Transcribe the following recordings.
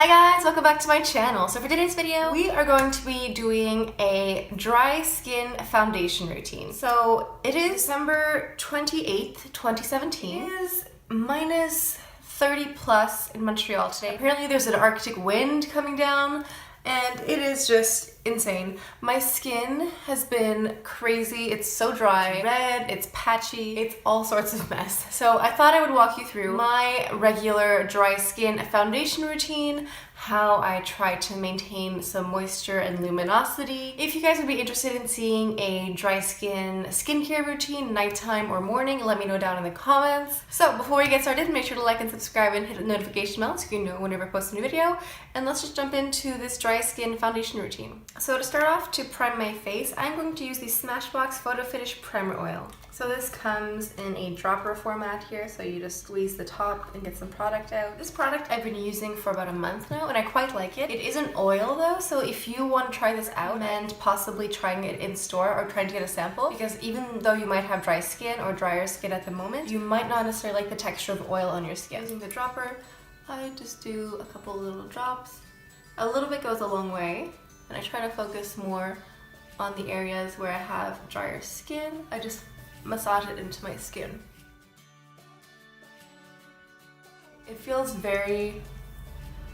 Hi guys, welcome back to my channel. So for today's video, we are going to be doing a dry skin foundation routine. So it is December 28th, 2017. It is minus 30 plus in Montreal today. Apparently there's an Arctic wind coming down and it is just insane. My skin has been crazy. It's so dry, red, it's patchy, it's all sorts of mess. So I thought I would walk you through my regular dry skin foundation routine, how I try to maintain some moisture and luminosity. If you guys would be interested in seeing a dry skin skincare routine, nighttime or morning, let me know down in the comments. So before we get started, make sure to like and subscribe and hit the notification bell so you can know whenever I post a new video. And let's just jump into this dry skin foundation routine. So to start off, to prime my face, I'm going to use the Smashbox Photo Finish Primer Oil. So this comes in a dropper format here, so you just squeeze the top and get some product out. This product I've been using for about a month now, and I quite like it. It is an oil though, so if you want to try this out and possibly trying it in store or trying to get a sample, because even though you might have dry skin or drier skin at the moment, you might not necessarily like the texture of oil on your skin. Using the dropper, I just do a couple little drops. A little bit goes a long way, and I try to focus more on the areas where I have drier skin. I just massage it into my skin. It feels very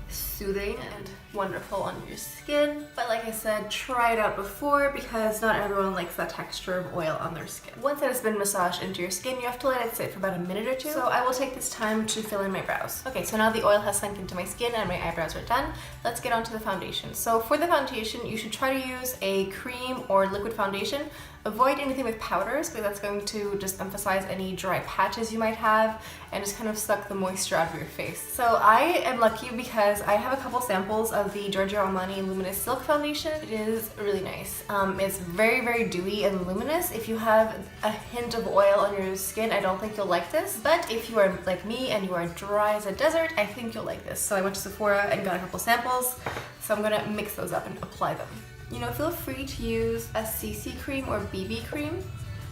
soothing and wonderful on your skin, but like I said, try it out before because not everyone likes that texture of oil on their skin. Once it has been massaged into your skin, you have to let it sit for about a minute or two. So I will take this time to fill in my brows. Okay, so now the oil has sunk into my skin and my eyebrows are done. Let's get on to the foundation. So for the foundation, you should try to use a cream or liquid foundation. Avoid anything with powders because that's going to just emphasize any dry patches you might have and just kind of suck the moisture out of your face. So I am lucky because I have a couple samples of the Giorgio Armani Luminous Silk Foundation. It is really nice. It's very, very dewy and luminous. If you have a hint of oil on your skin, I don't think you'll like this. But if you are like me and you are dry as a desert, I think you'll like this. So I went to Sephora and got a couple samples. So I'm gonna mix those up and apply them. You know, feel free to use a CC cream or BB cream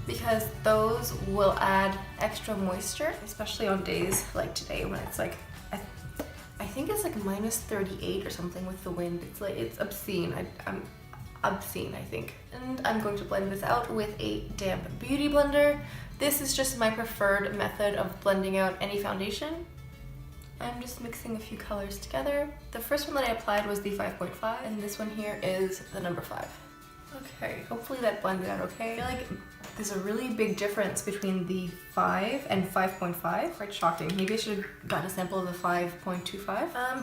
because those will add extra moisture, especially on days like today when it's like, I think it's like minus 38 or something with the wind. It's like, it's obscene. I'm obscene, I think. And I'm going to blend this out with a damp beauty blender. This is just my preferred method of blending out any foundation. I'm just mixing a few colors together. The first one that I applied was the 5.5 and this one here is the number 5. Okay, hopefully that blended out okay. I feel like there's a really big difference between the 5 and 5.5. Quite shocking. Maybe I should have gotten a sample of the 5.25.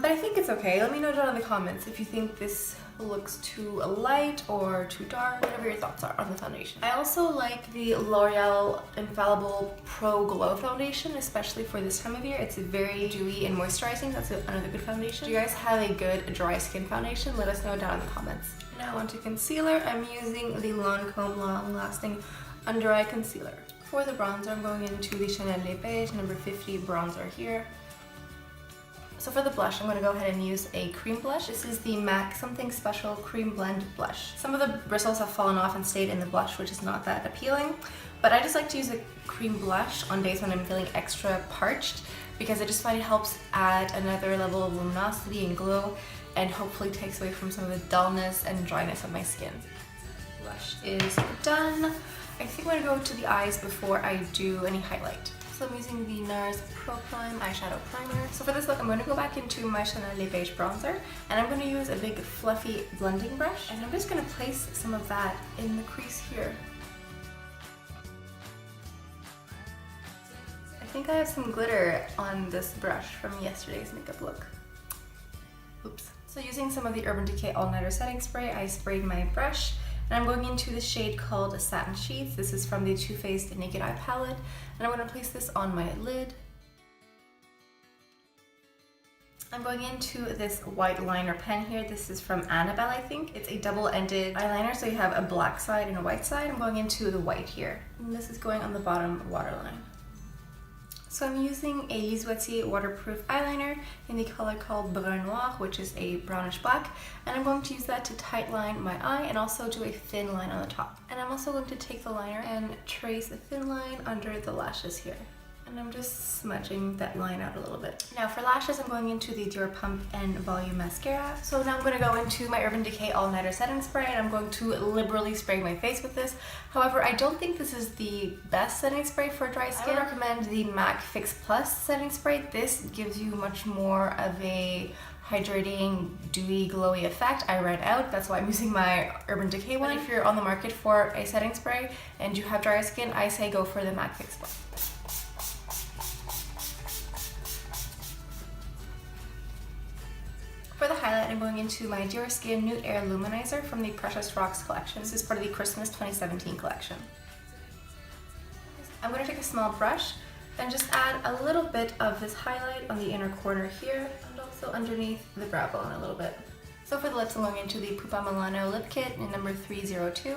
But I think it's okay. Let me know down in the comments if you think this looks too light or too dark, whatever your thoughts are on the foundation. I also like the L'Oreal Infallible Pro Glow Foundation, especially for this time of year. It's very dewy and moisturizing. That's another good foundation. Do you guys have a good dry skin foundation? Let us know down in the comments. Now onto concealer. I'm using the Lancome Long Lasting Under Eye Concealer. For the bronzer, I'm going into the Chanel Les Beiges number 50 bronzer here. So for the blush, I'm going to go ahead and use a cream blush. This is the MAC Something Special Cream Blend Blush. Some of the bristles have fallen off and stayed in the blush, which is not that appealing. But I just like to use a cream blush on days when I'm feeling extra parched because I just find it helps add another level of luminosity and glow and hopefully takes away from some of the dullness and dryness of my skin. Blush is done. I think I'm going to go to the eyes before I do any highlight. So I'm using the NARS Pro Prime Eyeshadow Primer. So for this look, I'm going to go back into my Chanel Les Beiges bronzer and I'm going to use a big fluffy blending brush and I'm just going to place some of that in the crease here. I think I have some glitter on this brush from yesterday's makeup look. Oops. So using some of the Urban Decay All Nighter Setting Spray, I sprayed my brush and I'm going into the shade called Satin Sheets. This is from the Too Faced Naked Eye palette and I'm going to place this on my lid. I'm going into this white liner pen here. This is from Annabelle, I think. It's a double-ended eyeliner, so you have a black side and a white side. I'm going into the white here. And this is going on the bottom waterline. So I'm using a Liswetty waterproof eyeliner in the color called Brun Noir, which is a brownish black, and I'm going to use that to tight line my eye and also do a thin line on the top. And I'm also going to take the liner and trace a thin line under the lashes here. And And I'm just smudging that line out a little bit. Now for lashes, I'm going into the Dior Pump and Volume Mascara. So now I'm going to go into my Urban Decay All Nighter Setting Spray, and I'm going to liberally spray my face with this. However, I don't think this is the best setting spray for dry skin. I would recommend the MAC Fix Plus setting spray. This gives you much more of a hydrating, dewy, glowy effect. I read out, that's why I'm using my Urban Decay one. But if you're on the market for a setting spray and you have dry skin, I say go for the MAC Fix Plus. For the highlight, I'm going into my Dior Skin Nude Air Luminizer from the Precious Rocks collection. This is part of the Christmas 2017 collection. I'm going to take a small brush and just add a little bit of this highlight on the inner corner here and also underneath the brow bone a little bit. So for the lips, I'm going into the Pupa Milano Lip Kit in number 302.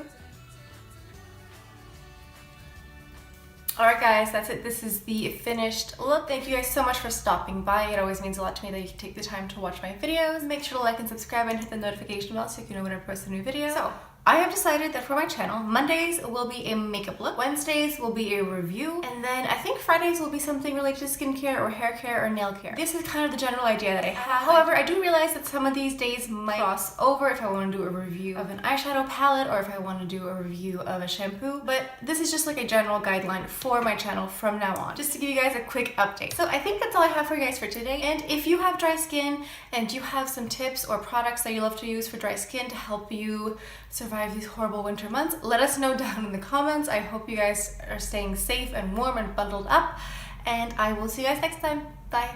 Alright guys, that's it. This is the finished look. Thank you guys so much for stopping by. It always means a lot to me that you take the time to watch my videos. Make sure to like and subscribe and hit the notification bell so you know when I post a new video. So, I have decided that for my channel, Mondays will be a makeup look, Wednesdays will be a review, and then I think Fridays will be something related to skincare or hair care or nail care. This is kind of the general idea that I have. However, I do realize that some of these days might cross over if I want to do a review of an eyeshadow palette or if I want to do a review of a shampoo, but this is just like a general guideline for my channel from now on, just to give you guys a quick update. So I think that's all I have for you guys for today, and if you have dry skin and you have some tips or products that you love to use for dry skin to help you survive these horrible winter months, let us know down in the comments. I hope you guys are staying safe and warm and bundled up, and I will see you guys next time. Bye.